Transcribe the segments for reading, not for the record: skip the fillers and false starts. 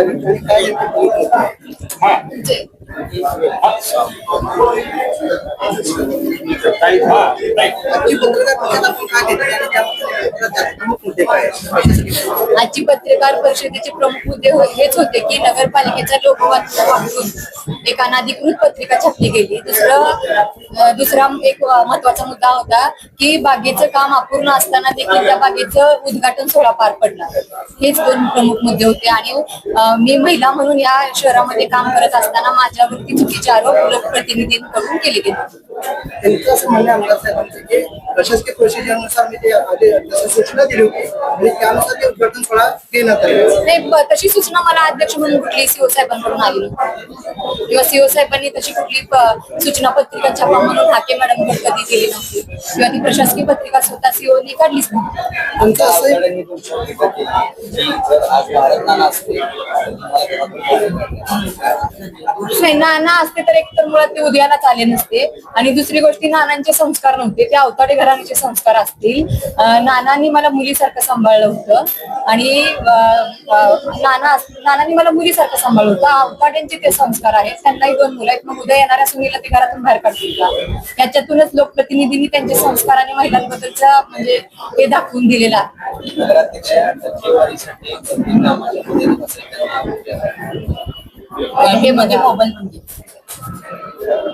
आणि काय आजची पत्रकार परिषदेचे प्रमुख मुद्दे हेच होते की नगरपालिकेचा लोकवाद वापरून एक अनधिकृत पत्रिका छापली गेली. दुसरा एक महत्वाचा मुद्दा होता की बागेचं काम अपूर्ण असताना देखील त्या बागेचं उद्घाटन सोहळा पार पडला. हेच दोन प्रमुख मुद्दे होते. आणि मी महिला म्हणून या शहरामध्ये काम करत असताना माझ्यावरती चुकीचे आरोप लोकप्रतिनिधींकडून केले गेले. त्यांचं असं म्हणणं आमदार साहेबांचं की प्रशासकीय प्रोसिजरनुसार मी ते आधी सूचना दिली होती आणि त्यानुसार ते उद्घाटन सोहळा घेण्यात आला. नाही, तशी सूचना मला अध्यक्ष म्हणून कुठली सीओ साहेबांकडून आली नव्हती किंवा सीओ साहेबांनी तशी कुठली सूचना पत्रिका छापा म्हणून हाके मॅडमकडे कधी दिली नव्हती किंवा ती प्रशासकीय पत्रिका स्वतः सीओनी काढलीच नव्हती. तुमचं असं नाना असते तर एकतर मुळात ते उद्यालाच आले नसते आणि दुसरी गोष्टी नानांचे संस्कार नव्हते, ते अवताडे घराण्याचे संस्कार असतील. नानांनी मला मुलीसारखं सांभाळलं होतं आणि नानांनी मला मुलीसारखं सांभाळलं होतं. अवताड्यांचे ते संस्कार आहेत. त्यांनाही 2 मुलं आहेत. मग उद्या येणाऱ्या सुनीला ते घरातून बाहेर काढतील का? याच्यातूनच लोकप्रतिनिधींनी त्यांचे संस्कार आणि महिलांबद्दलचा म्हणजे हे दाखवून दिलेला आहे. हे म्हणजे मोबाईल म्हणजे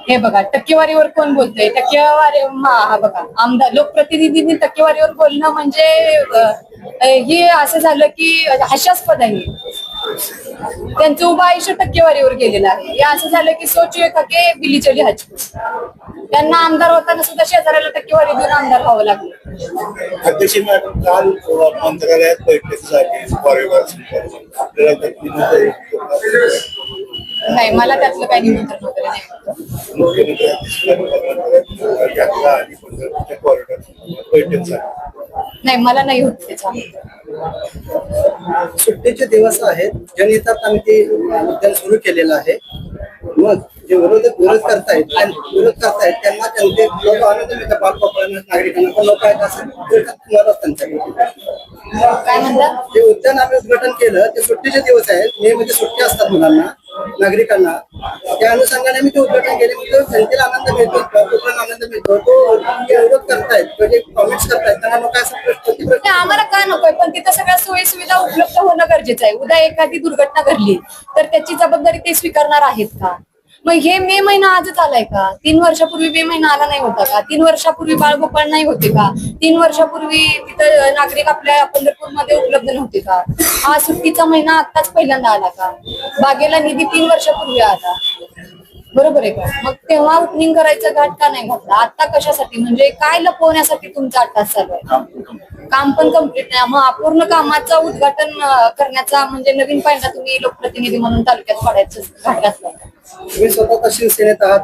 हे बघा टक्केवारीवर कोण बोलतोय? टक्केवारी हा बघा आमदार लोकप्रतिनिधींनी टक्केवारीवर बोलणं म्हणजे हे असं झालं की हास्यास्पद आहे. त्यांचं उभं आयुष्य टक्केवारीवर गेलेलं आहे. हे असं झालं की सोचिए का के बिली चली हज. त्यांना आमदार होताना सुद्धा शेजाऱ्याला टक्केवारी देऊन आमदार व्हावं लागलं. अध्यक्ष मॅडम काल मंत्रालयात बैठकीसाठी नाही, मला त्यातलं काही निमंत्रण वगैरे नाही, मला नाही होत त्याचा. सुट्टीचे दिवस आहेत, जनहितात आम्ही ते उद्यान सुरू केलेलं आहे. मग जे विरोध करतायत त्यांना त्यांचे लोक आनंद मिळतात. नागरिकांना पण लोक आहेत असं त्यांच्याकडे काय म्हणतात? जे उद्यान आम्ही उद्घाटन केलं ते सुट्टीचे दिवस आहेत. मे मध्ये सुट्टी असतात मुलांना, नागरिकांना. त्या अनुषंगाने मी ते उद्घाटन केले. म्हणजे जनतेला आनंद मिळतो, लोकांना आनंद मिळतो. तो जे विरोध करतायत म्हणजे कॉमेंट्स करतायत त्यांना लोक असं आम्हाला का नकोय, पण तिथं सगळ्या सोयी सुविधा उपलब्ध होणं गरजेचं आहे. उद्या एखादी दुर्घटना घडली तर त्याची जबाबदारी ते स्वीकारणार आहेत का? मग हे मे महिना आजच आलाय का? 3 वर्षापूर्वी मे महिना आला नाही होता का? 3 वर्षापूर्वी बाळगोपाळ नाही होते का? 3 वर्षापूर्वी तिथं नागरिक आपल्या पंढरपूरमध्ये उपलब्ध नव्हते का? हा सुट्टीचा महिना आताच पहिल्यांदा आला का? बागेला निधी 3 वर्षापूर्वी आला, बरोबर आहे का? मग तेव्हा ओपनिंग करायचा घाट का नाही घातला? आता कशासाठी? म्हणजे काय लपवण्यासाठी तुमचा 8 तास चालू आहे? काम पण कम्प्लीट नाही. मग अपूर्ण कामाचं उद्घाटन करण्याचा म्हणजे नवीन पाहिजे तुम्ही लोकप्रतिनिधी म्हणून तालुक्यात पाडायचं घाट घातला. तुम्ही स्वतः शिवसेनेत आहात,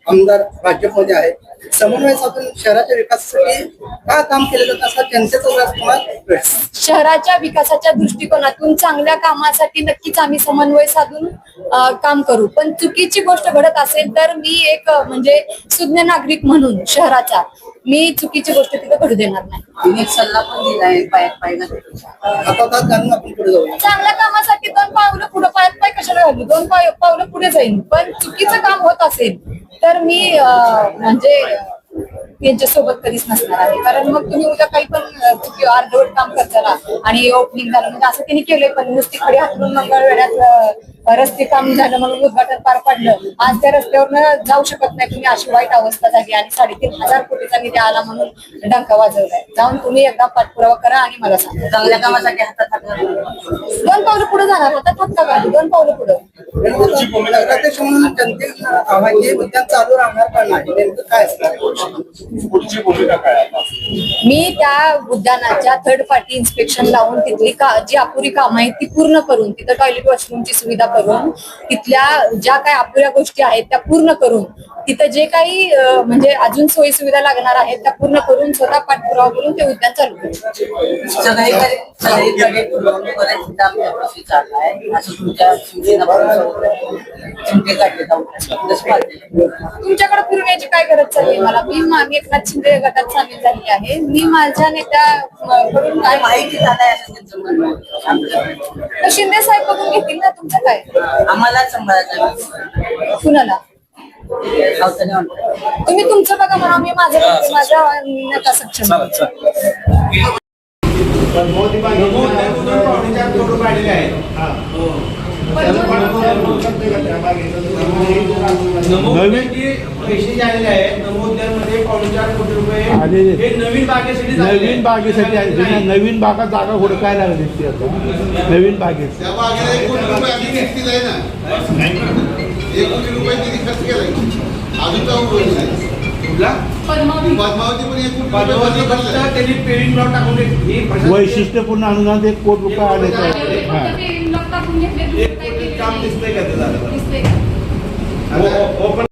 आमदार भाजपमध्ये आहेत. समन्वय साधून शहराच्या विकासासाठी का काम केलेलं असं जनतेचा शहराच्या विकासाच्या दृष्टिकोनातून चांगल्या कामासाठी नक्कीच आम्ही समन्वय साधून काम करू. पण चुकीची गोष्ट घडत असेल तर मी एक म्हणजे सुज्ञ नागरिक म्हणून शहराचा मी चुकीची गोष्ट तिथे घडू देणार नाही. तिने सल्ला पण दिलाय चांगल्या कामासाठी 2 पावलं पुढे, पायात पाय कशाला घालू? 2 पावलं पुढे जाईल. पण चुकीचं काम होत असेल तर मी म्हणजे त्यांच्यासोबत कधीच नसणार आहे. कारण मग तुम्ही उद्या काही पण अर्धवट काम करताना आणि ओपनिंग झालं म्हणजे असं त्यांनी केलंय. पण नुसती खडी हातरून मंगळवेढ्यात रस्ते काम झालं म्हणून उद्घाटन पार पडलं. आज त्या रस्त्यावरनं जाऊ शकत नाही तुम्ही, अशी वाईट अवस्था झाली. आणि 3,500 कोटीचा निधी आला म्हणून डंका वाजवलाय. जाऊन तुम्ही एकदा पाठपुरावा करा आणि मला सांगा. चांगल्या कामासाठी हातात 2 पावलं पुढे जाणार, हातात हात का घालू? 2 पावलं पुढे. म्हणून जनते उद्यान चालू राहणार का नाही, नेमकं काय असणार? पुढची भूमिका काय? मी त्या उद्यानाच्या 3rd पार्टी इन्स्पेक्शन लावून तिथली जी अपुरी कामं आहेत ती पूर्ण करून, तिथं टॉयलेट वॉशरूमची सुविधा करून, तिथल्या ज्या काही अपुऱ्या गोष्टी आहेत त्या पूर्ण करून, तिथं जे काही म्हणजे अजून सोयी सुविधा लागणार आहेत त्या पूर्ण करून स्वतः पाठपुरावा करून ते उद्यान चालू करू. सगळीकडे असं तुमच्या चिमटे काढले जाऊन जसं पाहिजे. तुमच्याकडे फिरण्याची काय गरज चालली मला? मी मागे एकनाथ शिंदे गटात सामील झाली आहे. मी माझ्या नेत्याकडून काय माहिती झालंय असं त्यांचं म्हणणं. तर शिंदे साहेब बघून घेतील ना तुमचं काय? आम्हाला सांभाळायचं कुणाला? गावताने म्हणतात. तुम्ही तुमचं बघा म्हणा, मी माझं बघते, माझ्या नेता सक्षम आहे. नवीन जे पैसे जे आलेले आहेत नमोद्यामध्ये 4.5 रुपये आलेले. हे नवीन बागेसाठी झालेले आहेत. नवीन बागेसाठी आहे. जुन्या नवीन बागा जागा हुडकायला लागली ती आता नवीन बागेत त्या बागेला 1 कोटी रुपये आधी खर्च केलाय ना. 1 कोटी रुपये त्यांनी खर्च केलाय. अजून का उरलं नाही. कुठला? पद्मावती. पद्मावती पण 1 कोटी पद्मावती रुपये फक्त खर्च त्यांनी पेरिंग प्लॉट टाकून हे प्रशासन- वैशिष्ट्यपूर्ण अनुदान 1 कोटी रुपये आले फक्त ते लॉक टाकून घेतले, दुसरं काही केलेलं काम नाही. दिसतंय का ते झालं? दिसतंय का? ओपन